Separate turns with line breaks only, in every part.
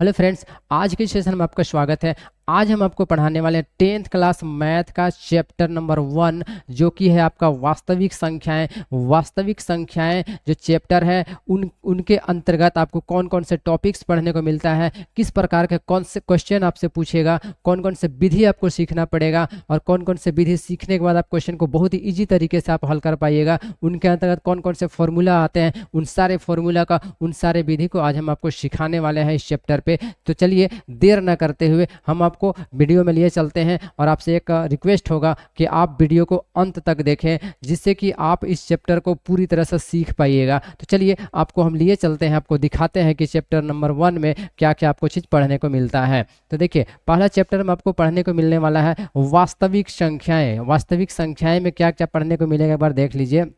Hello friends, आज के session में आपका स्वागत है। आज हम आपको पढ़ाने वाले हैं 10th क्लास मैथ का चैप्टर नंबर 1 जो कि है आपका वास्तविक संख्याएं। वास्तविक संख्याएं जो चैप्टर है उनके अंतर्गत आपको कौन कौन से टॉपिक्स पढ़ने को मिलता है, किस प्रकार के कौन से क्वेश्चन आपसे पूछेगा, कौन कौन से विधि आपको सीखना पड़ेगा और कौन कौन से विधि सीखने के बाद आप क्वेश्चन को बहुत ही ईजी तरीके से आप हल कर पाइएगा। उनके अंतर्गत कौन कौन से फॉर्मूला आते हैं, उन सारे फॉर्मूला का उन सारे विधि को आज हम आपको सिखाने वाले हैं इस चैप्टर पे। तो चलिए देर न करते हुए हम आपको वीडियो में लिए चलते हैं और आपसे एक रिक्वेस्ट होगा कि आप वीडियो को अंत तक देखें जिससे कि आप इस चैप्टर को पूरी तरह से सीख पाइएगा। तो चलिए आपको हम लिए चलते हैं, आपको दिखाते हैं कि चैप्टर नंबर 1 में क्या क्या आपको चीज़ पढ़ने को मिलता है। तो देखिए पहला चैप्टर में आपको पढ़ने को मिलने वाला है वास्तविक संख्याएं। वास्तविक संख्याएं में क्या क्या पढ़ने को मिलेगा एक बार देख लीजिए।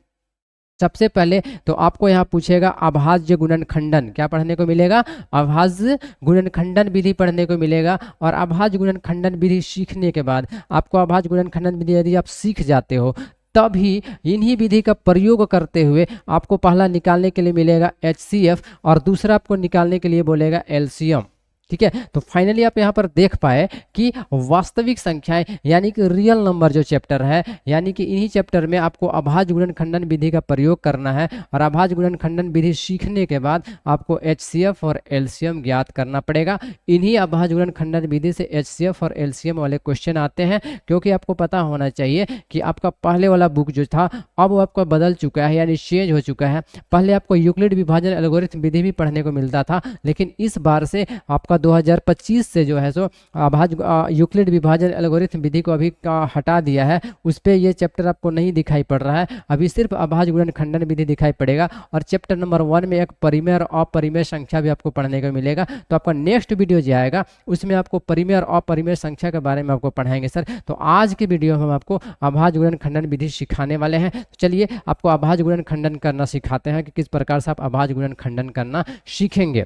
सबसे पहले तो आपको यहाँ पूछेगा अभाज्य गुणनखंडन, क्या पढ़ने को मिलेगा? अभाज्य गुणनखंडन विधि पढ़ने को मिलेगा। और अभाज्य गुणनखंडन विधि सीखने के बाद आपको अभाज्य गुणनखंडन विधि यदि आप सीख जाते हो तभी इन्हीं विधि का प्रयोग करते हुए आपको पहला निकालने के लिए मिलेगा HCF और दूसरा आपको निकालने के लिए बोलेगा LCM। ठीक है, तो फाइनली आप यहाँ पर देख पाए कि वास्तविक संख्याएं यानी कि रियल नंबर जो चैप्टर है, यानी कि इन्हीं चैप्टर में आपको अभाज्य गुणनखंडन विधि का प्रयोग करना है। और अभाज्य गुणनखंडन विधि सीखने के बाद आपको HCF और LCM ज्ञात करना पड़ेगा। इन्हीं अभाज्य गुणनखंडन विधि से HCF और LCM वाले क्वेश्चन आते हैं, क्योंकि आपको पता होना चाहिए कि आपका पहले वाला बुक जो था अब वो आपका बदल चुका है, यानी चेंज हो चुका है। पहले आपको यूक्लिड विभाजन एल्गोरिथम विधि भी पढ़ने को मिलता था, लेकिन इस बार से आपका 2025 से जो है सो अभाज्य यूक्लिड विभाजन एल्गोरिथम विधि को अभी हटा दिया है। उस पर ये चैप्टर आपको नहीं दिखाई पड़ रहा है, अभी सिर्फ अभाज्य गुणनखंडन विधि दिखाई पड़ेगा। और चैप्टर नंबर 1 में एक परिमेय और अपरिमेय संख्या भी आपको पढ़ने को मिलेगा। तो आपका नेक्स्ट वीडियो जो आएगा उसमें आपको परिमेय और अपरिमेय संख्या के बारे में आपको पढ़ाएंगे सर। तो आज के वीडियो में हम आपको अभाज्य गुणनखंडन विधि सिखाने वाले हैं। तो चलिए आपको अभाज्य गुणनखंडन करना सिखाते हैं कि किस प्रकार से आप अभाज्य गुणनखंडन करना सीखेंगे।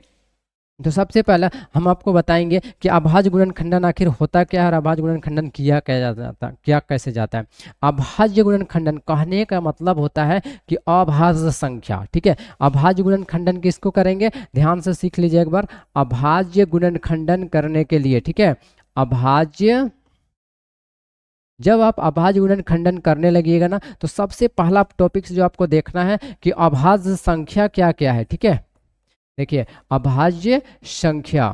तो सबसे पहला हम आपको बताएंगे कि अभाज्य गुणनखंडन आखिर होता क्या है और अभाज्य गुणनखंडन किया कैसे जाता है। अभाज्य गुणनखंडन कहने का मतलब होता है कि अभाज्य संख्या। ठीक है, अभाज्य गुणनखंडन किसको करेंगे, ध्यान से सीख लीजिए एक बार। अभाज्य गुणनखंडन करने के लिए, ठीक है, अभाज्य जब आप अभाज्य गुणनखंडन करने लगिएगा ना तो सबसे पहला टॉपिक्स जो आपको देखना है कि अभाज्य संख्या क्या क्या है। ठीक है, देखिए अभाज्य संख्या,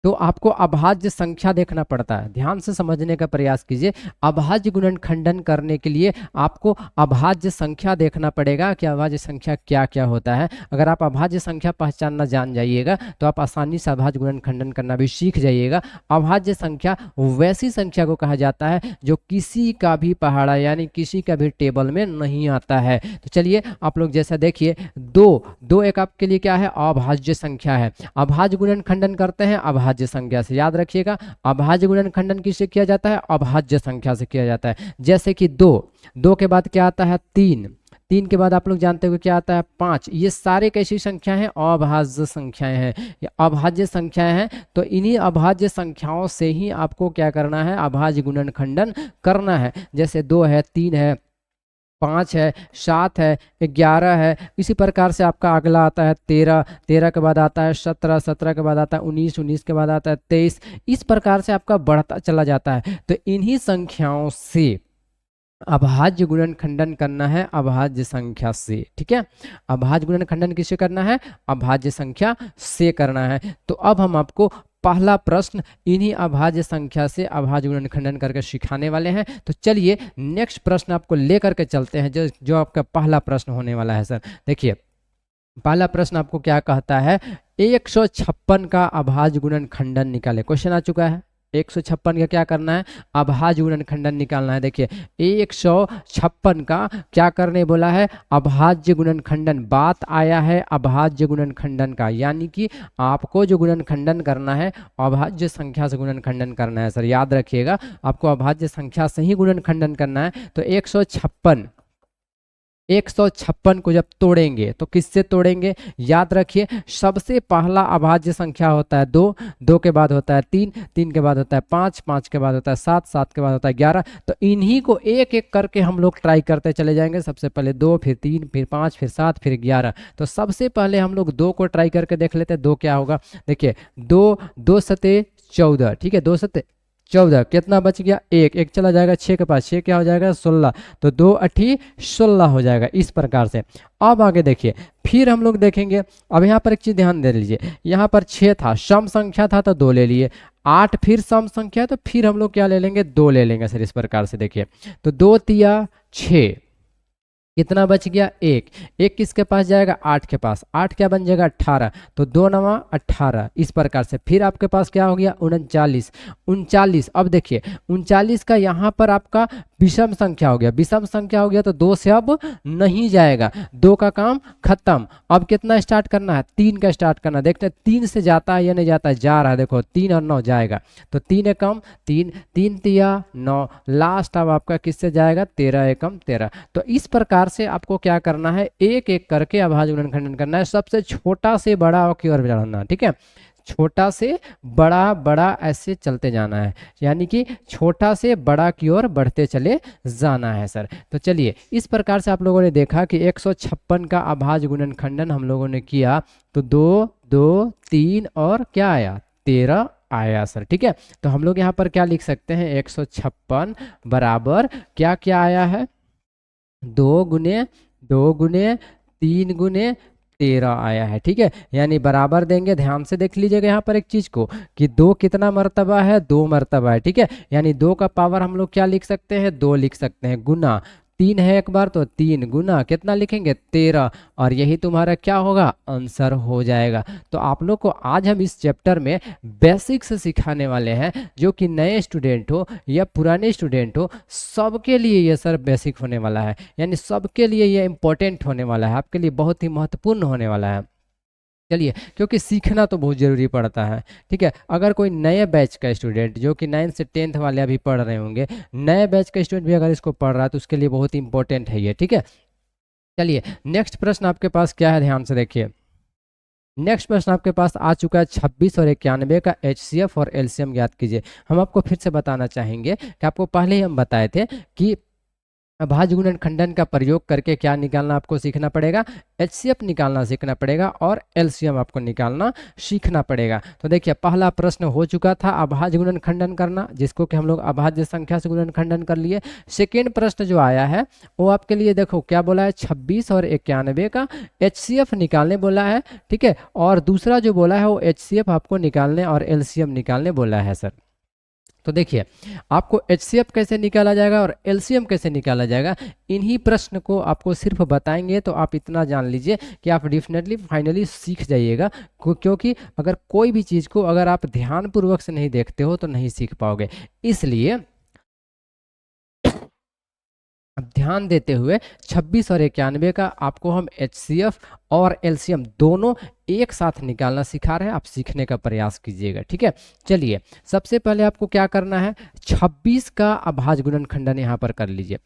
तो आपको अभाज्य संख्या देखना पड़ता है। ध्यान से समझने का प्रयास कीजिए। अभाज्य गुणनखंडन करने के लिए आपको अभाज्य संख्या देखना पड़ेगा कि अभाज्य संख्या क्या क्या होता है। अगर आप अभाज्य संख्या पहचानना जान जाइएगा तो आप आसानी से अभाज्य गुणनखंडन करना भी सीख जाइएगा। अभाज्य संख्या वैसी संख्या को कहा जाता है जो किसी का भी पहाड़ा यानी किसी का भी टेबल में नहीं आता है। तो चलिए आप लोग जैसा देखिए, दो एक आपके लिए क्या है, अभाज्य संख्या है। अभाज्य गुणनखंडन करते हैं अभाज्य संख्या से, याद रखिएगा। अभाज्य गुणनखंडन किससे किया जाता है, अभाज्य संख्या से किया जाता है। जैसे कि दो के बाद क्या आता है, 3 के बाद आप लोग जानते हो क्या आता है, 5। ये सारे कैसी संख्याएं हैं, अभाज्य संख्याएं हैं, ये अभाज्य संख्याएं हैं। तो इन्हीं अभाज्य संख्याओं से ही आपको क्या करना है, अभाज्य गुणनखंडन करना है। जैसे 2 है, 3 है, 5 है, 7 है, 11 है। इसी प्रकार से आपका अगला आता है 13 के बाद आता है 17 के बाद आता है 19 के बाद आता है 23। इस प्रकार से आपका बढ़ता चला जाता है। तो इन्हीं संख्याओं से अभाज्य गुणनखंडन करना है, अभाज्य संख्या से। ठीक है, अभाज्य गुणनखंडन किससे करना है, अभाज्य संख्या से करना है। तो अब हम आपको पहला प्रश्न इन्हीं अभाज्य संख्या से अभाज्य गुणनखंडन करके सिखाने वाले हैं। तो चलिए नेक्स्ट प्रश्न आपको लेकर के चलते हैं, जो आपका पहला प्रश्न होने वाला है सर। देखिए पहला प्रश्न आपको क्या कहता है, 156 का अभाज्य गुणनखंडन निकाले। क्वेश्चन आ चुका है, 156 का क्या करना है, अभाज्य गुणनखंडन निकालना है। देखिए 156 का क्या करने बोला है, अभाज्य गुणनखंडन। बात आया है अभाज्य गुणनखंडन का, यानी कि आपको जो गुणनखंडन करना है अभाज्य संख्या से गुणनखंडन करना है सर। याद रखिएगा आपको अभाज्य संख्या से ही गुणनखंडन करना है। तो 156 156 को जब तोड़ेंगे तो किससे तोड़ेंगे? याद रखिए, सबसे पहला अभाज्य संख्या होता है 2, 2 के बाद होता है 3, 3 के बाद होता है 5, 5 के बाद होता है 7, 7 के बाद होता है 11। तो इन्हीं को एक एक करके हम लोग ट्राई करते चले जाएंगे। सबसे पहले 2, फिर 3, फिर 5, फिर 7, फिर 11। तो सबसे पहले हम लोग 2 को ट्राई करके देख लेते हैं 2 क्या होगा। देखिए 2, 2 सते 14, ठीक है, 2 सते 14, कितना बच गया? एक, एक चला जाएगा 6 के पास, 6 क्या हो जाएगा? 16। तो 2 8 16 हो जाएगा इस प्रकार से। अब आगे देखिए, फिर हम लोग देखेंगे। अब यहाँ पर एक चीज ध्यान दे लीजिए, यहाँ पर 6 था, सम संख्या था तो 2 ले लिए। 8 फिर सम संख्या है तो फिर हम लोग क्या ले लेंगे? 2 ले लेंगे सर, इस प्रकार से देखिए। तो 2 तिया 6, कितना बच गया? एक, एक किसके पास जाएगा? 8 के पास, 8 क्या बन जाएगा? 18। तो 2 नवा 18, इस प्रकार से। फिर आपके पास क्या हो गया? 39, 39। अब देखिए 39 का यहाँ पर आपका विषम संख्या हो गया, विषम संख्या हो गया तो 2 से अब नहीं जाएगा, 2 का काम खत्म। अब कितना स्टार्ट करना है? 3 का स्टार्ट करना। देखते हैं 3 से जाता है या नहीं जाता है? जा रहा है, देखो 3 और 9 जाएगा। तो 3 एकम 3, 3 तिया 9, लास्ट अब आपका किससे जाएगा? 13 एकम 13। तो इस प्रकार से आपको क्या करना है? एक एक करके अभाज्य गुणनखंडन करना है, सबसे छोटा से बड़ा की ओर बढ़ना, ठीक है, छोटा से बड़ा, बड़ा ऐसे चलते जाना है, यानी कि छोटा से बड़ा की ओर बढ़ते चले जाना है सर। तो चलिए, इस प्रकार से आप लोगों ने देखा कि 156 का अभाज्य गुणनखंडन हम लोगों ने किया तो 2, 2, 3 और क्या आया? 13 आया सर, ठीक है। तो हम लोग यहाँ पर क्या लिख सकते हैं? 156 बराबर क्या क्या आया है? 2 गुने 2 गुने 3 गुने 13 आया है, ठीक है। यानी बराबर देंगे, ध्यान से देख लीजिएगा यहाँ पर एक चीज को कि 2 कितना मर्तबा है? 2 मर्तबा है, ठीक है। यानी 2 का पावर हम लोग क्या लिख सकते हैं? 2 लिख सकते हैं। गुना 3 है एक बार तो 3 गुना कितना लिखेंगे? 13, और यही तुम्हारा क्या होगा? आंसर हो जाएगा। तो आप लोग को आज हम इस चैप्टर में बेसिक्स सिखाने वाले हैं, जो कि नए स्टूडेंट हो या पुराने स्टूडेंट हो, सबके लिए ये सर बेसिक होने वाला है, यानी सबके लिए ये इंपॉर्टेंट होने वाला है, आपके लिए बहुत ही महत्वपूर्ण होने वाला है। चलिए, क्योंकि सीखना तो बहुत ज़रूरी पड़ता है, ठीक है। अगर कोई नए बैच का स्टूडेंट जो कि 9 से 10th वाले अभी पढ़ रहे होंगे, नए बैच का स्टूडेंट भी अगर इसको पढ़ रहा है तो उसके लिए बहुत ही इंपॉर्टेंट है ये, ठीक है। चलिए, नेक्स्ट प्रश्न आपके पास क्या है, ध्यान से देखिए। नेक्स्ट प्रश्न आपके पास आ चुका है 26 और 91 का HCF और LCM ज्ञात कीजिए। हम आपको फिर से बताना चाहेंगे कि आपको पहले ही हम बताए थे कि अभाज्य गुणनखंडन का प्रयोग करके क्या निकालना आपको सीखना पड़ेगा? HCF निकालना सीखना पड़ेगा और LCM आपको निकालना सीखना पड़ेगा। तो देखिए, पहला प्रश्न हो चुका था अभाज्य गुणनखंडन करना, जिसको कि हम लोग अभाज्य संख्या से गुणनखंडन कर लिए। सेकेंड प्रश्न जो आया है वो आपके लिए देखो क्या बोला है? 26 और 91 का HCF निकालने बोला है, ठीक है। और दूसरा जो बोला है वो HCF आपको निकालने और LCM निकालने बोला है सर। तो देखिए, आपको HCF कैसे निकाला जाएगा और LCM कैसे निकाला जाएगा, इन्हीं प्रश्न को आपको सिर्फ बताएंगे तो आप इतना जान लीजिए कि आप डेफिनेटली फाइनली सीख जाइएगा। क्योंकि अगर कोई भी चीज़ को अगर आप ध्यानपूर्वक से नहीं देखते हो तो नहीं सीख पाओगे। इसलिए अब ध्यान देते हुए 26 और 91 का आपको हम HCF और LCM दोनों एक साथ निकालना सिखा रहे हैं, आप सीखने का प्रयास कीजिएगा, ठीक है। चलिए, सबसे पहले आपको क्या करना है? 26 का अभाज्य गुणनखंडन यहाँ पर कर लीजिए,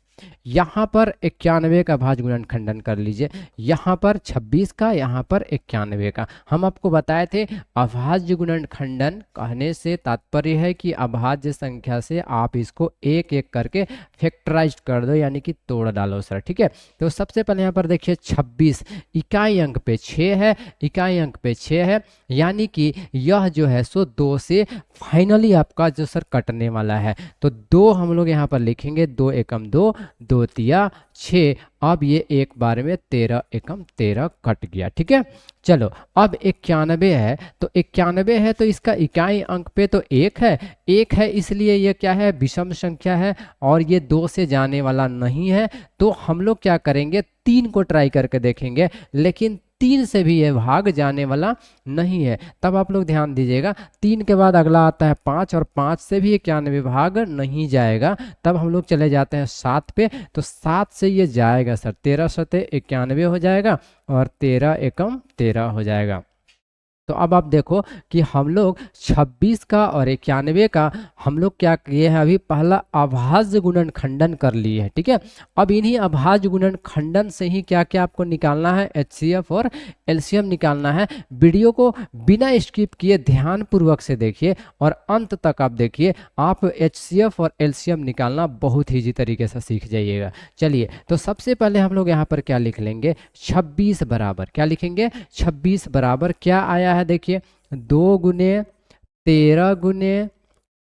यहाँ पर 91 का अभाज्य गुणनखंडन कर लीजिए, यहाँ पर 26 का, यहाँ पर 91 का। हम आपको बताए थे अभाज्य गुणनखंडन कहने से तात्पर्य है कि अभाज्य संख्या से आप इसको एक एक करके फैक्टराइज कर दो, यानी कि तोड़ डालो सर, ठीक है। तो सबसे पहले यहाँ पर देखिए 26 इकाई अंक पे 6 है, इकाई अंक पे 6 है, यानी कि यह जो है सो 2 से फाइनली आपका जो सर कटने वाला है। तो 2 हम लोग यहाँ पर लिखेंगे, 2 एकम 2, 2 तिया 6। अब ये एक बार में 13 एकम 13 कट गया, ठीक है। चलो, अब 91 है, तो 91 है तो इसका इकाई अंक पे तो 1 है, 1 है इसलिए ये क्या है? विषम संख्या है और ये 2 से जाने वाला नहीं है। तो हम लोग क्या करेंगे? 3 को ट्राई करके देखेंगे, लेकिन 3 से भी ये भाग जाने वाला नहीं है। तब आप लोग ध्यान दीजिएगा, 3 के बाद अगला आता है 5 और 5 से भी 91 भाग नहीं जाएगा। तब हम लोग चले जाते हैं 7 पे, तो 7 से ये जाएगा सर, 13 सते 91 हो जाएगा और 13 एकम 13 हो जाएगा। तो अब आप देखो कि हम लोग 26 का और 91 का हम लोग क्या किए हैं, अभी पहला अभाज्य गुणनखंडन कर लिए हैं। ठीक है, अब इन्हीं अभाज्य गुणनखंडन से ही क्या क्या आपको निकालना है, HCF और LCM निकालना है। वीडियो को बिना स्किप किए ध्यान पूर्वक से देखिए और अंत तक आप देखिए, आप HCF और LCM निकालना बहुत ईजी तरीके से सीख जाइएगा। चलिए, तो सबसे पहले हम लोग यहाँ पर क्या लिख लेंगे, 26 बराबर क्या लिखेंगे, 26 बराबर क्या आया है, देखिए 2 गुने 13 गुने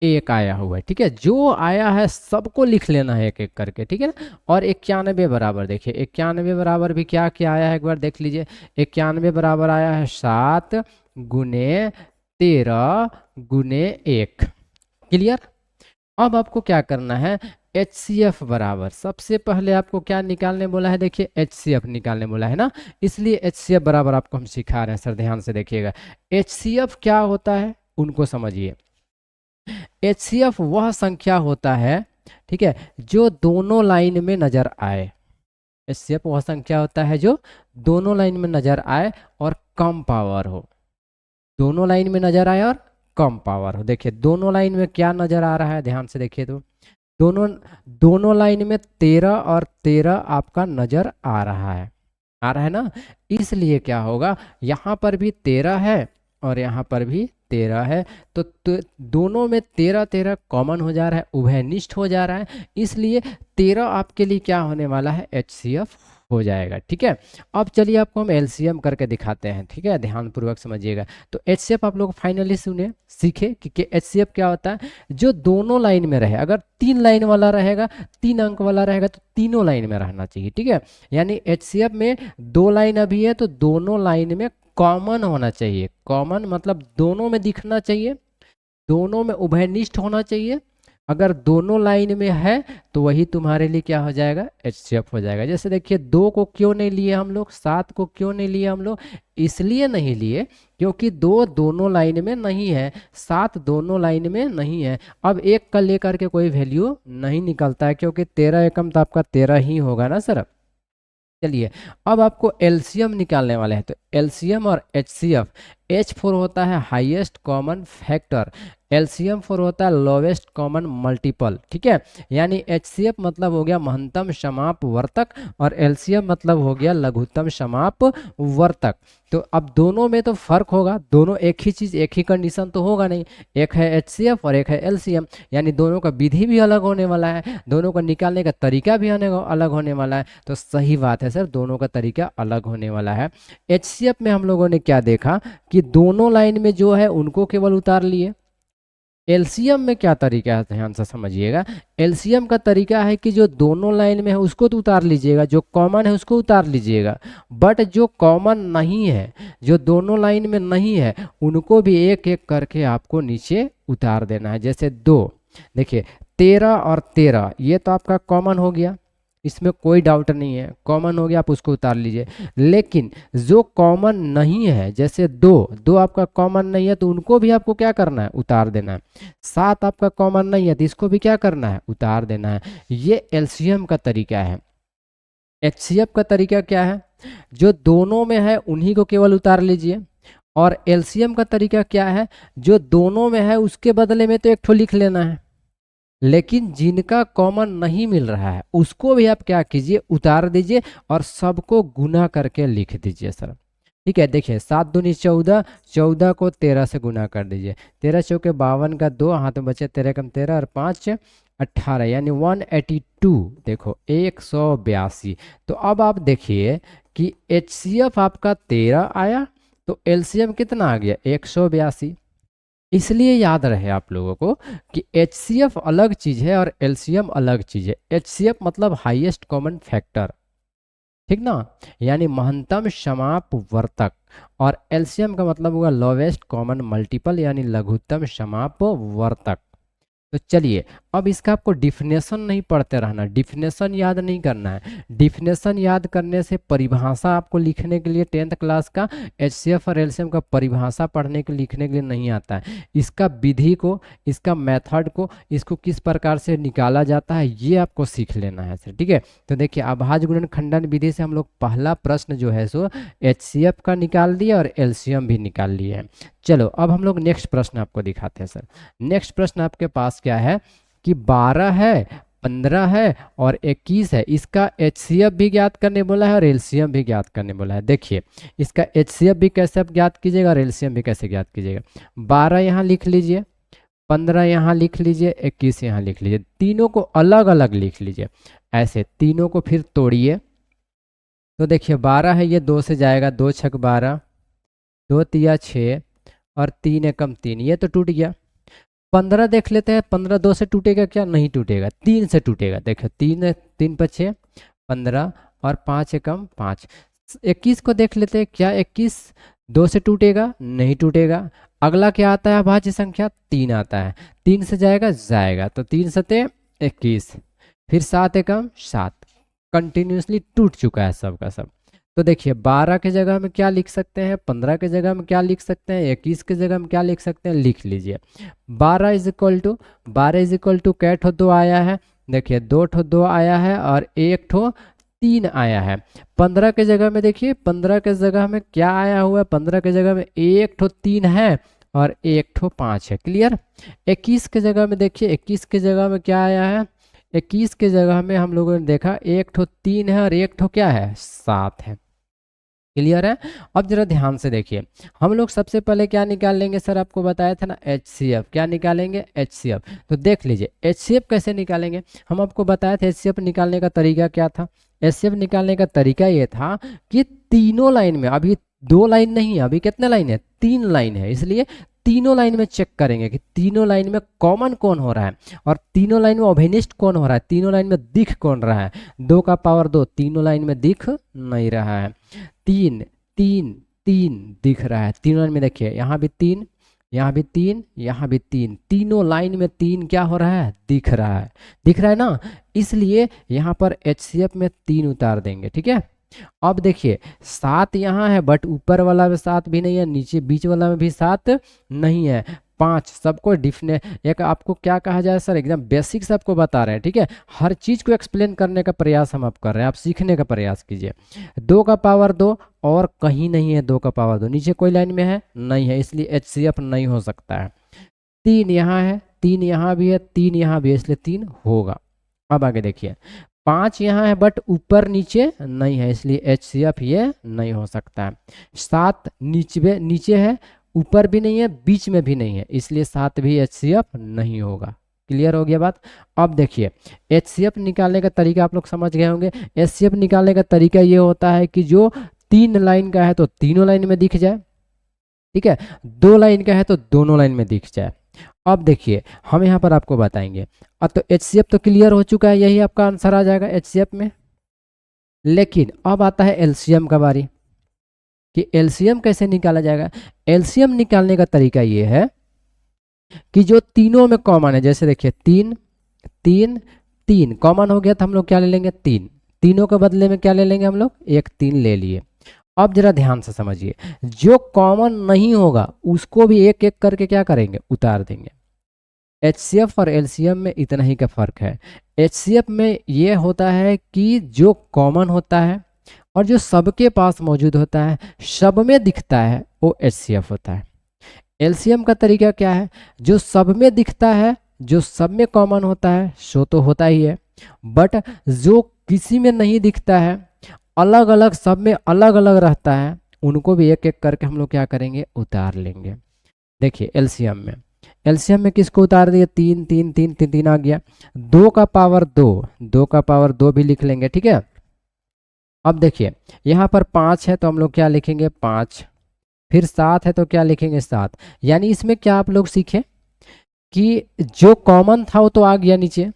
1 आया हुआ है। ठीक है, जो आया है सबको लिख लेना है एक एक करके। ठीक है ना, और 91 बराबर देखिए, 91 बराबर भी क्या क्या आया है, एक बार देख लीजिए। 91 बराबर आया है 7 गुने 13 गुने 1। क्लियर। अब आपको क्या करना है, HCF बराबर, सबसे पहले आपको क्या निकालने बोला है, देखिए HCF निकालने बोला है ना, इसलिए HCF बराबर आपको हम सिखा रहे हैं सर, ध्यान से देखिएगा। HCF क्या होता है उनको समझिए। HCF वह संख्या होता है, ठीक है, जो दोनों लाइन में नजर आए। HCF वह संख्या होता है जो दोनों लाइन में नजर आए और कम पावर हो। दोनों लाइन में नजर आए और कम पावर हो। देखिए दोनों लाइन में क्या नजर आ रहा है, ध्यान से देखिए, तो दोनों दोनों लाइन में 13 और 13 आपका नजर आ रहा है, आ रहा है ना। इसलिए क्या होगा, यहाँ पर भी 13 है और यहाँ पर भी 13 है, तो दोनों में 13 13 कॉमन हो जा रहा है, उभयनिष्ठ हो जा रहा है, इसलिए 13 आपके लिए क्या होने वाला है, HCF हो जाएगा। ठीक है, अब चलिए आपको हम LCM करके दिखाते हैं। ठीक है, ध्यान पूर्वक समझिएगा। तो HCF आप लोग फाइनली सुने सीखे कि HCF क्या होता है, जो दोनों लाइन में रहे। अगर 3 लाइन वाला रहेगा, 3 अंक वाला रहेगा, तो तीनों लाइन में रहना चाहिए। ठीक है, यानी HCF में 2 लाइन अभी है तो दोनों लाइन में कॉमन होना चाहिए। कॉमन मतलब दोनों में दिखना चाहिए, दोनों में उभयनिष्ठ होना चाहिए। अगर दोनों लाइन में है तो वही तुम्हारे लिए क्या हो जाएगा, HCF हो जाएगा। जैसे देखिए 2 को क्यों नहीं लिए हम लोग, 7 को क्यों नहीं लिए हम लोग, इसलिए नहीं लिए क्योंकि 2 दोनों लाइन में नहीं है, 7 दोनों लाइन में नहीं है। अब 1 का लेकर के कोई वैल्यू नहीं निकलता है, क्योंकि 13 एकम तो आपका 13 ही होगा ना सर। चलिए, अब आपको LCM निकालने वाले हैं। तो LCM और HCF, H4 होता है हाईएस्ट कॉमन फैक्टर, LCM 4 होता है लोवेस्ट कॉमन मल्टीपल। ठीक है, यानी HCF मतलब हो गया महत्तम समाप वर्तक और LCM मतलब हो गया लघुत्तम समाप वर्तक। तो अब दोनों में तो फर्क होगा, दोनों एक ही चीज एक ही कंडीशन तो होगा नहीं, एक है HCF और एक है LCM, यानी दोनों का विधि भी अलग होने वाला है, दोनों को निकालने का तरीका भी अलग होने वाला है। तो सही बात है सर, दोनों का तरीका अलग होने वाला है। HCF में हम लोगों ने क्या देखा कि दोनों लाइन में जो है उनको केवल उतार लिए। LCM में क्या तरीका है, ध्यान से समझिएगा। LCM का तरीका है कि जो दोनों लाइन में है उसको तो उतार लीजिएगा, जो कॉमन है उसको उतार लीजिएगा, बट जो कॉमन नहीं है, जो दोनों लाइन में नहीं है, उनको भी एक एक करके आपको नीचे उतार देना है। जैसे 2, देखिए 13 और 13 ये तो आपका कॉमन हो गया, इसमें कोई डाउट नहीं है, कॉमन हो गया, आप उसको उतार लीजिए। लेकिन जो कॉमन नहीं है, जैसे 2 आपका कॉमन नहीं है, तो उनको भी आपको क्या करना है, उतार देना है। 7 आपका कॉमन नहीं है, तो इसको भी क्या करना है, उतार देना है। ये LCM का तरीका है। HCF का तरीका क्या है, जो दोनों में है उन्हीं को केवल उतार लीजिए। और LCM का तरीका क्या है, जो दोनों में है उसके बदले में तो एक ठो लिख लेना है, लेकिन जिनका कॉमन नहीं मिल रहा है उसको भी आप क्या कीजिए, उतार दीजिए और सबको गुना करके लिख दीजिए सर। ठीक है, देखिए 7 दूनी 14, 14 को 13 से गुना कर दीजिए, 13 चौके 52 का 2 हाथ में बचे, 13 कम 13 और 5 18, यानी 182। देखो 182। तो अब आप देखिए कि HCF आपका 13 आया, तो LCM कितना आ गया, 182। इसलिए याद रहे आप लोगों को कि HCF अलग चीज है और LCM अलग चीज है। HCF मतलब हाईएस्ट कॉमन फैक्टर, ठीक ना, यानी महत्तम समाप वर्तक, और LCM का मतलब होगा लोवेस्ट कॉमन मल्टीपल, यानी लघुत्तम समाप वर्तक। तो चलिए अब इसका आपको डिफिनेशन नहीं पढ़ते रहना, डिफिनेशन याद नहीं करना है। डिफिनेशन याद करने से परिभाषा आपको लिखने के लिए 10th क्लास का एचसीएफ और एलसीएम का परिभाषा पढ़ने के लिखने के लिए नहीं आता है। इसका विधि को, इसका मेथड को, इसको किस प्रकार से निकाला जाता है ये आपको सीख लेना है सर, ठीक है। तो देखिए अभाज्य गुणनखंडन विधि से हम लोग पहला प्रश्न जो है सो एचसीएफ का निकाल दिया और एलसीएम भी निकाल लिए हैं। चलो अब हम लोग नेक्स्ट प्रश्न आपको दिखाते हैं सर। नेक्स्ट प्रश्न आपके पास क्या है कि 12 है, 15 है और 21 है, इसका एचसीएफ भी ज्ञात करने बोला है और एलसीएम भी ज्ञात करने बोला है। देखिए इसका एचसीएफ भी कैसे आप ज्ञात कीजिएगा और एलसीएम भी कैसे ज्ञात कीजिएगा। 12 यहाँ लिख लीजिए, 15 यहाँ लिख लीजिए, 21 यहाँ लिख लीजिए, तीनों को अलग अलग लिख लीजिए। ऐसे तीनों को फिर तोड़िए तो देखिए 12 है, ये 2 से जाएगा, 2 छक 12, 2 तिया 6 और 3 एकम 3, ये तो टूट गया। 15 देख लेते हैं, 15 2 से टूटेगा क्या? नहीं टूटेगा, 3 से टूटेगा। देखो 3 3 पर 6 15 और 5 एकम 5। 21 को देख लेते हैं, क्या 21 2 से टूटेगा? नहीं टूटेगा। अगला क्या आता है अभाज्य संख्या? 3 आता है, 3 से जाएगा जाएगा, तो 3 सते 21, फिर 7 एकम 7, कंटिन्यूसली टूट चुका है सब का सब। तो देखिए 12 के जगह में क्या लिख सकते हैं, 15 के जगह में क्या लिख सकते हैं, 21 के जगह में क्या लिख सकते हैं, लिख लीजिए। 12 इज इक्वल टू कै ठो 2 आया है, देखिए 2 ठो 2 आया है और 1 ठो 3 आया है। 15 के जगह में देखिए, 15 के जगह में क्या आया हुआ है, 15 के जगह में 1 ठो 3 है और 1 ठो 5 है। क्लियर। 21 के जगह में देखिए, 21 के जगह में क्या आया है, 21 के जगह में हम लोगों ने देखा 1 ठो 3 है और 1 ठो क्या है, 7 है। क्लियर है। अब जरा ध्यान से देखिए, हम लोग सबसे पहले क्या निकाल लेंगे सर, आपको बताया था ना एचसीएफ। क्या निकालेंगे? एचसीएफ। तो देख लीजिए एचसीएफ कैसे निकालेंगे, हम आपको बताया था एचसीएफ निकालने का तरीका क्या था। एचसीएफ निकालने का तरीका ये था कि तीनों लाइन में, अभी 2 लाइन नहीं है, अभी कितने लाइन है, 3 लाइन है, इसलिए तीनों लाइन में चेक करेंगे कि तीनों लाइन में कॉमन कौन हो रहा है और तीनों लाइन में ओवेनिस्ट कौन हो रहा है, तीनों लाइन में दिख कौन रहा है। 2 का पावर 2 तीनों लाइन में दिख नहीं रहा है। 3 3 3 दिख रहा है तीनों लाइन में। देखिए यहाँ भी 3, यहाँ भी 3, यहाँ भी 3, तीनों लाइन में 3 क्या हो रहा है, दिख रहा है। दिख रहा है ना, इसलिए यहाँ पर एचसीएफ में 3 उतार देंगे। ठीक है। अब देखिए 7 यहाँ है, बट ऊपर वाला में 7 भी नहीं है, नीचे बीच वाला में भी 7 नहीं है। 5 सबको डिफने, एक आपको क्या कहा जाए सर, एकदम बेसिक्स आपको बता रहे हैं। ठीक है, हर चीज को एक्सप्लेन करने का प्रयास हम आप कर रहे हैं, आप सीखने का प्रयास कीजिए। 2 का पावर 2 और कहीं नहीं है, 2 का पावर 2 नीचे कोई लाइन में है नहीं है, इसलिए एचसीएफ नहीं हो सकता है। 3 यहाँ है, 3 यहाँ भी है, 3 यहाँ भी है, इसलिए 3 होगा। अब आगे देखिए 5 यहाँ है बट ऊपर नीचे नहीं है, इसलिए एचसीएफ ये नहीं हो सकता है। 7 नीचे है, ऊपर भी नहीं है, बीच में भी नहीं है, इसलिए 7 भी एचसीएफ नहीं होगा। क्लियर हो गया बात। अब देखिए एचसीएफ निकालने का तरीका आप लोग समझ गए होंगे। एचसीएफ निकालने का तरीका ये होता है कि जो 3 लाइन का है तो तीनों लाइन में दिख जाए, ठीक है, 2 लाइन का है तो दोनों लाइन में दिख जाए। अब देखिए हम यहाँ पर आपको बताएंगे। अब तो एचसीएफ तो क्लियर हो चुका है, यही आपका आंसर आ जाएगा एचसीएफ में। लेकिन अब आता है एलसीएम का बारी कि एलसीएम कैसे निकाला जाएगा। एलसीएम निकालने का तरीका ये है कि जो तीनों में कॉमन है, जैसे देखिए 3 3 3 कॉमन हो गया तो हम लोग क्या ले लेंगे, 3, तीनों के बदले में क्या ले लेंगे हम लोग, 1 3 ले लिए। अब जरा ध्यान से समझिए, जो कॉमन नहीं होगा उसको भी एक एक करके क्या करेंगे, उतार देंगे। एचसीएफ और एलसीएम में इतना ही का फर्क है। एचसीएफ में ये होता है कि जो कॉमन होता है और जो सबके पास मौजूद होता है, सब में दिखता है, वो एचसीएफ होता है। एलसीएम का तरीका क्या है, जो सब में दिखता है, जो सब में कॉमन होता है सो तो होता ही है, बट जो किसी में नहीं दिखता है, अलग अलग सब में अलग अलग रहता है, उनको भी एक एक करके हम लोग क्या करेंगे, उतार लेंगे। देखिए एलसीएम में किसको उतार दिए, 3 3 3 3 3 आ गया। 2 का पावर 2, 2 का पावर 2 भी लिख लेंगे। ठीक है। अब देखिए यहाँ पर 5 है तो हम लोग क्या लिखेंगे, 5, फिर 7 है तो क्या लिखेंगे, 7। यानी इसमें क्या आप लोग सीखे कि जो कॉमन था वो तो आ गया नीचे,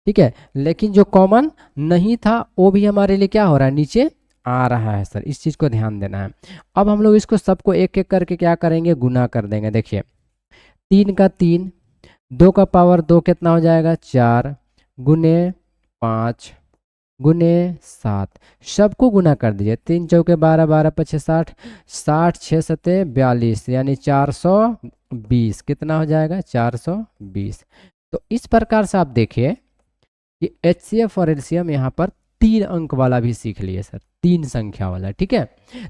ठीक है, लेकिन जो कॉमन नहीं था वो भी हमारे लिए क्या हो रहा है, नीचे आ रहा है सर, इस चीज को ध्यान देना है। अब हम लोग इसको सबको एक एक करके क्या करेंगे, गुना कर देंगे। देखिए 3 का 3, 2 का पावर 2 कितना हो जाएगा 4 गुने 5 गुने 7, सबको गुना कर दीजिए। 3 चौके 12, 12 पचे 60, 60 6 सते 42, यानी 420 कितना हो जाएगा 420। तो इस प्रकार से आप देखिए कि एचसीएफ और एलसीएम यहाँ पर 3 अंक वाला भी सीख लिए सर, 3 संख्या वाला, ठीक है।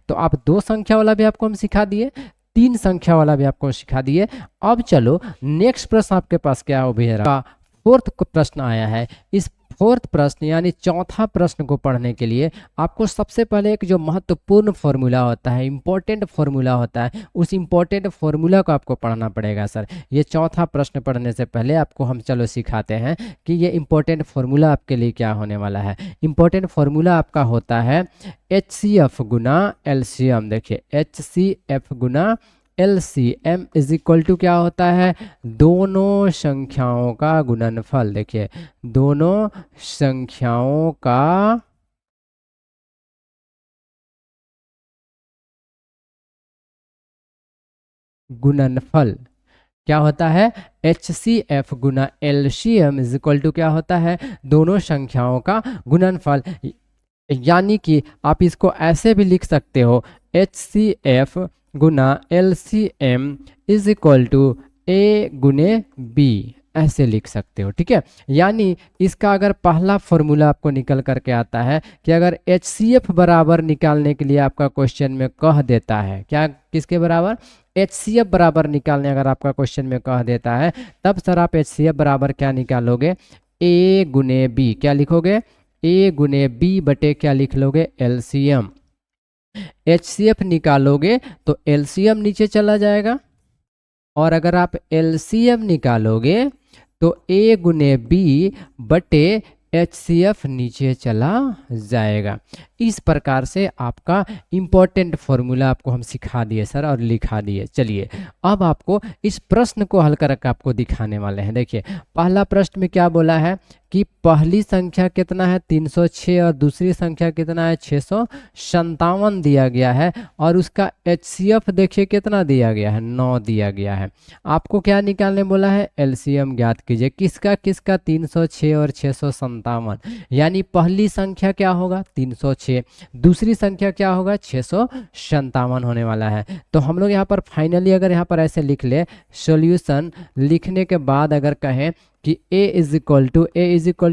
तो आप 2 संख्या वाला भी आपको हम सिखा दिए, 3 संख्या वाला भी आपको सिखा दिए। अब चलो नेक्स्ट प्रश्न आपके पास क्या हो भैया, फोर्थ प्रश्न आया है। इस फोर्थ प्रश्न यानी चौथा प्रश्न को पढ़ने के लिए आपको सबसे पहले एक जो महत्वपूर्ण फॉर्मूला होता है, इंपॉर्टेंट फॉर्मूला होता है, उस इंपॉर्टेंट फॉर्मूला को आपको पढ़ना पड़ेगा सर। ये चौथा प्रश्न पढ़ने से पहले आपको हम चलो सिखाते हैं कि ये इंपॉर्टेंट फॉर्मूला आपके लिए क्या होने वाला है। इंपॉर्टेंट फॉर्मूला आपका होता है एच सी एफ गुना एलसीएम। देखिए एच सी एफ गुना एलसीएम इज इक्वल टू क्या होता है, दोनों संख्याओं का गुणनफल। देखिए दोनों संख्याओं का गुणनफल क्या होता है, एच सी एफ गुना एलसीएम इज इक्वल टू क्या होता है, दोनों संख्याओं का गुणनफल। यानी कि आप इसको ऐसे भी लिख सकते हो, एच सी एफ गुना L C M is equal to A गुने बी, ऐसे लिख सकते हो, ठीक है। यानी इसका अगर पहला फॉर्मूला आपको निकल करके आता है कि अगर एच सी एफ बराबर निकालने के लिए आपका क्वेश्चन में कह देता है, क्या किसके बराबर, एच सी एफ बराबर निकालने अगर आपका क्वेश्चन में कह देता है, तब सर आप एच सी एफ बराबर क्या निकालोगे, ए गुने बी, क्या लिखोगे, ए गुने बी बटे क्या लिख लोगे, एलसीएम। एचसीएफ निकालोगे तो एलसीएम नीचे चला जाएगा, और अगर आप एलसीएम निकालोगे तो ए गुने बी बटे एच सी एफ नीचे चला जाएगा। इस प्रकार से आपका इंपॉर्टेंट फॉर्मूला आपको हम सिखा दिए सर और लिखा दिए। चलिए अब आपको इस प्रश्न को हल करके आपको दिखाने वाले हैं। देखिए पहला प्रश्न में क्या बोला है कि पहली संख्या कितना है 306 और दूसरी संख्या कितना है 657 दिया गया है, और उसका एचसीएफ देखिए कितना दिया गया है 9 दिया गया है। आपको क्या निकालने बोला है, एलसीएम ज्ञात कीजिए, किसका किसका 306 और 657। यानी पहली संख्या क्या होगा 306, दूसरी संख्या क्या होगा 657 होने वाला है। तो हम लोग यहाँ पर फाइनली अगर यहाँ पर ऐसे लिख ले, सॉल्यूशन लिखने के बाद अगर कहें कि a इज इक्वल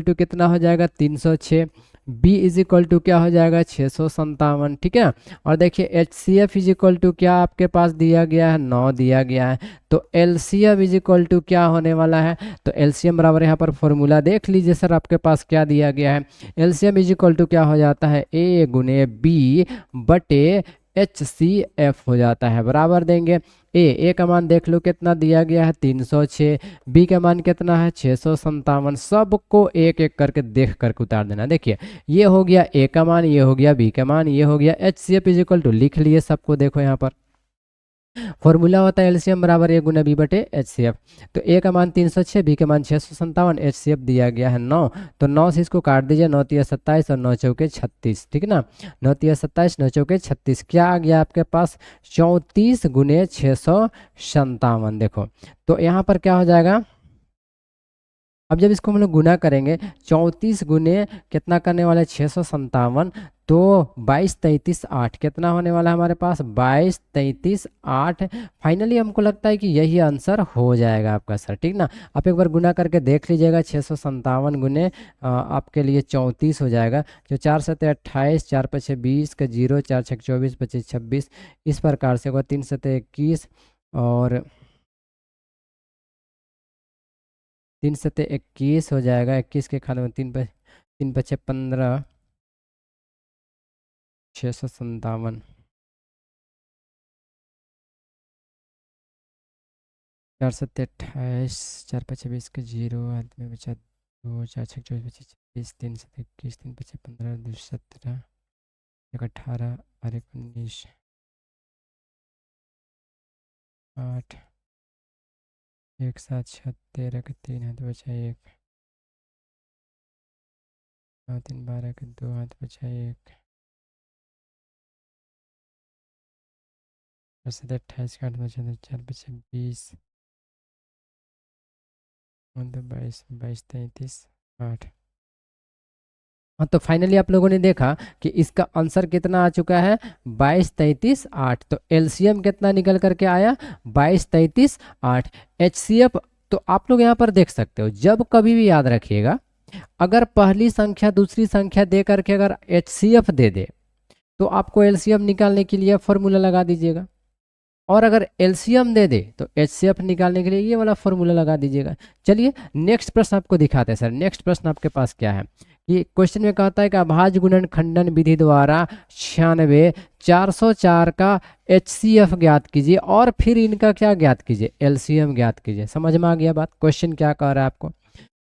टू कितना हो जाएगा 306, b इज इक्वल टू क्या हो जाएगा 657, ठीक है। और देखिए H C F is equal to क्या आपके पास दिया गया है 9 दिया गया है, तो एलसीएम इज इक्वल टू क्या होने वाला है, तो एलसीएम बराबर यहाँ पर फॉर्मूला देख लीजिए सर आपके पास क्या दिया गया है, एलसीएम इज इक्वल टू क्या हो जाता है, a गुने बी बटे एच सी एफ हो जाता है, बराबर देंगे ए का मान देख लो कितना दिया गया है 306, बी का मान कितना है 657, सबको एक एक करके देख करके उतार देना। देखिए ये हो गया ए का मान, ये हो गया बी का मान, ये हो गया H C F is equal to, लिख लिए सबको, देखो यहाँ पर फॉर्मूला होता है एलसीएम बराबर ए गुना बी बटे एच सी एफ। तो ए का मान 306, बी का मान 657, एच सी एफ दिया गया है 9, तो 9 से इसको काट दीजिए, 9 तिया 27 और 9 चौके 36, ठीक ना, 9 तिया 27 9 चौके 36, क्या आ गया आपके पास 34 गुने 657। देखो तो यहाँ पर क्या हो जाएगा, अब जब इसको हम लोग गुना करेंगे 34 गुने कितना करने वाला है 657, तो 22 33 8 कितना होने वाला है हमारे पास 22 33 8। फाइनली हमको लगता है कि यही आंसर हो जाएगा आपका सर, ठीक ना। आप एक बार गुना करके देख लीजिएगा, 657 गुने आपके लिए 34 हो जाएगा, जो 4 सते 28, 4 पचे 20 का 0, 4 छक 24 25 26, इस प्रकार से होगा, 3 सते 21 और 3 सते 21 हो जाएगा, 21 के खाने में 3 पचे 15, 657, 4 सते 28, 4 पचे 20 का 0, हाथ में बचा 2, 4 छक 24 25 26, 3 सते 21, 3 पचे 15, 2 17, 1 18 और 1 19, 8, 1 7 6 13 का 3 हाथ बचा 1, 9 3 12 का 2 हाथ बचा 1, 4 सते 28 का 8 बचा 2, 4 पचे 20, 22 22 33 8। हाँ, तो फाइनली आप लोगों ने देखा कि इसका आंसर कितना आ चुका है 22 33 8। तो एलसीएम कितना निकल करके आया 22 33 8। एचसीएफ तो आप लोग यहाँ पर देख सकते हो, जब कभी भी याद रखिएगा, अगर पहली संख्या दूसरी संख्या दे करके अगर एचसीएफ दे दे तो आपको एलसीएम निकालने के लिए फॉर्मूला लगा दीजिएगा, और अगर एलसीएम दे दे तो एचसीएफ निकालने के लिए ये वाला फॉर्मूला लगा दीजिएगा। चलिए नेक्स्ट प्रश्न आपको दिखाते हैं। सर नेक्स्ट प्रश्न आपके पास क्या है कि क्वेश्चन में कहता है कि अभाज्य गुणन खंडन विधि द्वारा 96 404 का एचसीएफ ज्ञात कीजिए और फिर इनका क्या ज्ञात कीजिए, एलसीएम ज्ञात कीजिए। समझ में आ गया बात? क्वेश्चन क्या कह रहा है आपको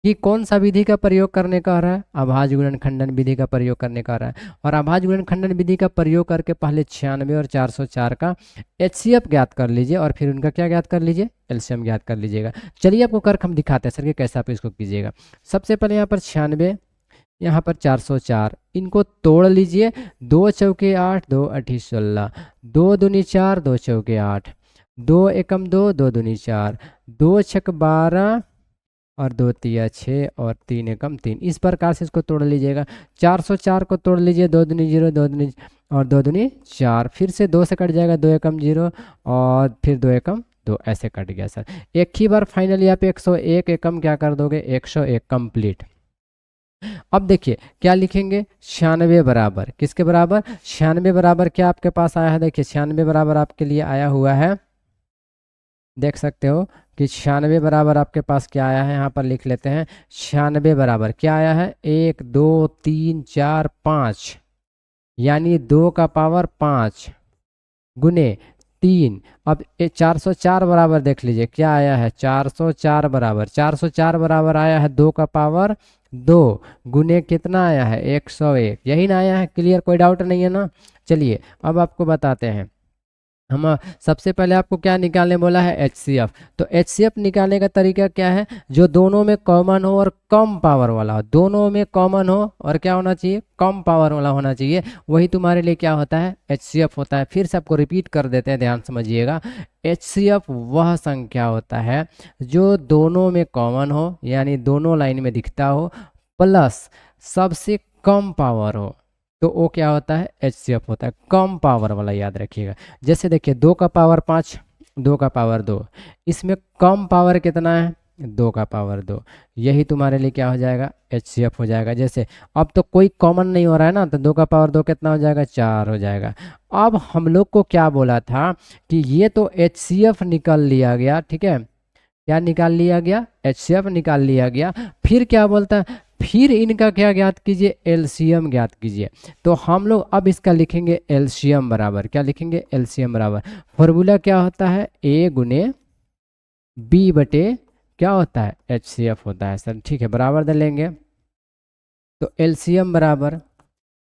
कि कौन सा विधि का प्रयोग करने का रहा है, अभाज्य गुणन खंडन विधि का प्रयोग करने का रहा है, और अभाज्य गुणन खंडन विधि का प्रयोग करके पहले 96 और 404 का एचसीएफ ज्ञात कर लीजिए और फिर उनका क्या ज्ञात कर लीजिए, एलसीएम ज्ञात कर लीजिएगा। चलिए आपको करके हम दिखाते हैं सर कि कैसे आप इसको कीजिएगा। सबसे पहले यहाँ पर 96, यहाँ पर 404, इनको तोड़ लीजिए। 2 चौके 8, 2 8 16, 2 दूनी 4, 2 चौके 8, 2 एकम 2, 2 दूनी 4, 2 छक 12 और 2 तिया 6 और 3 एकम 3। इस प्रकार से इसको तोड़ लीजिएगा। 404 को तोड़ लीजिए, 2 दूनी 0, 2 दूनी और 2 दूनी 4, फिर से 2 से कट जाएगा, 2 एकम 0 और फिर 2 एकम 2, ऐसे कट गया सर। एक ही बार फाइनली आप 101 एकम क्या कर दोगे, 101 कंप्लीट। अब देखिए क्या लिखेंगे, 96 बराबर किसके बराबर, 96 बराबर क्या आपके पास आया है, देखिए 96 बराबर आपके लिए आया हुआ है, देख सकते हो कि 96 बराबर आपके पास क्या आया है, यहाँ पर लिख लेते हैं। 96 बराबर क्या आया है, 1 2 3 4 5, यानी 2 का पावर 5 गुने 3। अब 404 बराबर देख लीजिए क्या आया है, 404 बराबर, 404 बराबर आया है 2 का पावर 2 गुने कितना आया है, 101। यही ना आया है, क्लियर, कोई डाउट नहीं है ना। चलिए अब आपको बताते हैं। हम सबसे पहले आपको क्या निकालने बोला है, एचसीएफ। तो एचसीएफ निकालने का तरीका क्या है, जो दोनों में कॉमन हो और कम पावर वाला हो, दोनों में कॉमन हो और क्या होना चाहिए, कम पावर वाला होना चाहिए, वही तुम्हारे लिए क्या होता है, एचसीएफ होता है। फिर से आपको रिपीट कर देते हैं, ध्यान समझिएगा। एचसीएफ वह संख्या होता है जो दोनों में कॉमन हो, यानी दोनों लाइन में दिखता हो, प्लस सबसे कम पावर हो, तो वो क्या होता है, एचसीएफ होता है, कम पावर वाला, याद रखिएगा। जैसे देखिए 2 का पावर 5, 2 का पावर 2, इसमें कम पावर कितना है, 2 का पावर 2, यही तुम्हारे लिए क्या हो जाएगा, एचसीएफ हो जाएगा। जैसे अब तो कोई कॉमन नहीं हो रहा है ना, तो 2 का पावर 2 कितना हो जाएगा, 4 हो जाएगा। अब हम लोग को क्या बोला था कि ये तो एचसीएफ निकाल लिया गया, ठीक है, क्या निकाल लिया गया, एचसीएफ निकाल लिया गया। फिर क्या बोलता है, फिर इनका क्या ज्ञात कीजिए, एलसीएम ज्ञात कीजिए। तो हम लोग अब इसका लिखेंगे एलसीएम बराबर, क्या लिखेंगे, एलसीएम बराबर, फॉर्मूला क्या होता है, ए गुने बी बटे क्या होता है, एचसीएफ होता है सर, ठीक है, बराबर दे लेंगे। तो एलसीएम बराबर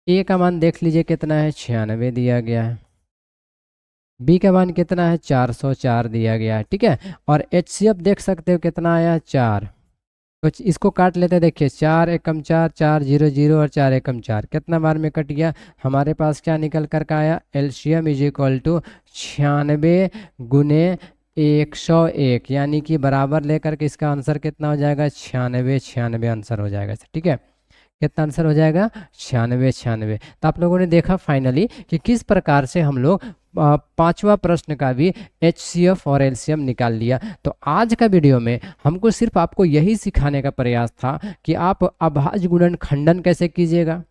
ए का मान देख लीजिए कितना है, 96 दिया गया है, बी का मान कितना है, 404 दिया गया है, ठीक है, और एचसीएफ देख सकते हो कितना आया है, 4। तो इसको काट लेते हैं, देखिए 4 एकम 4, 4 0 0 और 4 एकम 4, कितना बार में कट गया, हमारे पास क्या निकल कर का आया, एलसीएम इज इक्वल टू 96 गुने 101, यानी कि बराबर लेकर के इसका आंसर कितना हो जाएगा, 96 96 आंसर हो जाएगा, ठीक है। कितना आंसर हो जाएगा, 96 96। तो आप लोगों ने देखा फाइनली कि किस प्रकार से हम लोग पांचवा प्रश्न का भी एचसीएफ और एलसीएम निकाल लिया। तो आज का वीडियो में हमको सिर्फ आपको यही सिखाने का प्रयास था कि आप अभाज्य गुणन खंडन कैसे कीजिएगा,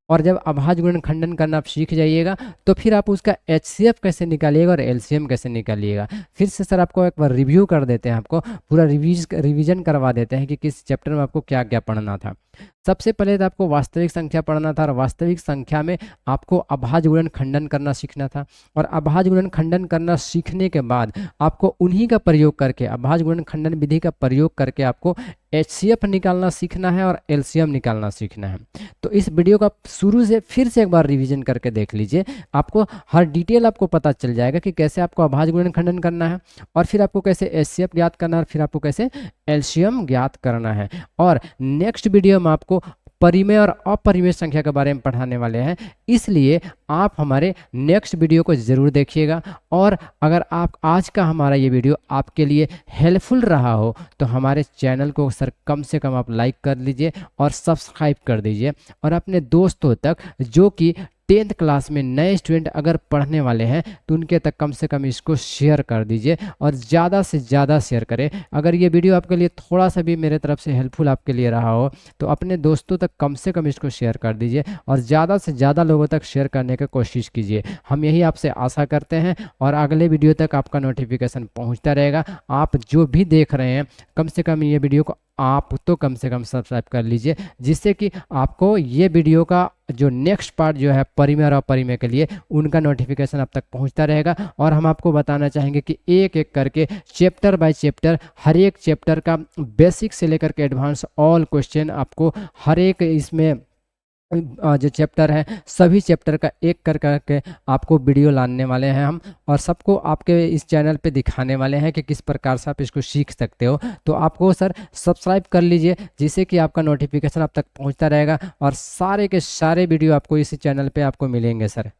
और जब अभाज्य गुणन खंडन करना आप सीख जाइएगा तो फिर आप उसका एचसीएफ कैसे निकालिएगा और एलसीएम कैसे निकालिएगा। फिर से सर आपको एक बार रिव्यू कर देते हैं, आपको पूरा रिवीजन करवा देते हैं कि किस चैप्टर में आपको क्या क्या पढ़ना था। सबसे पहले तो आपको वास्तविक संख्या पढ़ना था, और वास्तविक संख्या में आपको अभाज्य गुणन खंडन करना सीखना था, और अभाज्य गुणन खंडन करना सीखने के बाद आपको उन्हीं का प्रयोग करके, अभाज्य गुणन खंडन विधि का प्रयोग करके आपको एचसीएफ निकालना सीखना है और एलसीएम निकालना सीखना है। तो इस वीडियो का शुरू से फिर से एक बार रिवीजन करके देख लीजिए, आपको हर डिटेल आपको पता चल जाएगा कि कैसे आपको अभाज्य गुणन खंडन करना है, और फिर आपको कैसे एचसीएफ ज्ञात करना है, और फिर आपको कैसे एलसीएम ज्ञात करना है। और नेक्स्ट वीडियो में आपको परिमेय और अपरिमेय संख्या के बारे में पढ़ाने वाले हैं, इसलिए आप हमारे नेक्स्ट वीडियो को ज़रूर देखिएगा। और अगर आप आज का हमारा ये वीडियो आपके लिए हेल्पफुल रहा हो तो हमारे चैनल को सर कम से कम आप लाइक कर लीजिए और सब्सक्राइब कर दीजिए, और अपने दोस्तों तक जो कि 10th क्लास में नए स्टूडेंट अगर पढ़ने वाले हैं तो उनके तक कम से कम इसको शेयर कर दीजिए, और ज़्यादा से ज़्यादा शेयर करें। अगर ये वीडियो आपके लिए थोड़ा सा भी मेरे तरफ से हेल्पफुल आपके लिए रहा हो तो अपने दोस्तों तक कम से कम इसको शेयर कर दीजिए, और ज़्यादा से ज़्यादा लोगों तक शेयर करने की कोशिश कीजिए। हम यही आपसे आशा करते हैं, और अगले वीडियो तक आपका नोटिफिकेशन पहुँचता रहेगा। आप जो भी देख रहे हैं कम से कम ये वीडियो को आप तो कम से कम सब्सक्राइब कर लीजिए, जिससे कि आपको ये वीडियो का जो नेक्स्ट पार्ट जो है परिमेय और अपरिमेय के लिए उनका नोटिफिकेशन अब तक पहुंचता रहेगा। और हम आपको बताना चाहेंगे कि एक एक करके चैप्टर बाय चैप्टर हर एक चैप्टर का बेसिक से लेकर के एडवांस ऑल क्वेश्चन आपको हर एक इसमें जो चैप्टर है सभी चैप्टर का एक कर करके आपको वीडियो लाने वाले हैं हम, और सबको आपके इस चैनल पे दिखाने वाले हैं कि किस प्रकार से आप इसको सीख सकते हो। तो आपको सर सब्सक्राइब कर लीजिए, जिससे कि आपका नोटिफिकेशन अब तक पहुंचता रहेगा, और सारे के सारे वीडियो आपको इसी चैनल पे आपको मिलेंगे सर।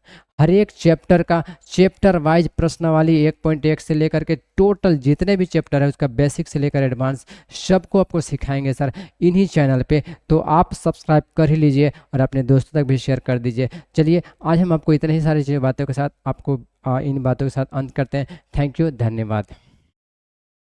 हर एक चैप्टर का चैप्टर वाइज प्रश्नावली 1.1 से लेकर के टोटल जितने भी चैप्टर है उसका बेसिक से लेकर एडवांस सबको आपको सिखाएंगे सर इन्हीं चैनल पे। तो आप सब्सक्राइब कर ही लीजिए और अपने दोस्तों तक भी शेयर कर दीजिए। चलिए आज हम आपको इतनी ही सारी बातों के साथ आपको इन बातों के साथ अंत करते हैं। थैंक यू, धन्यवाद।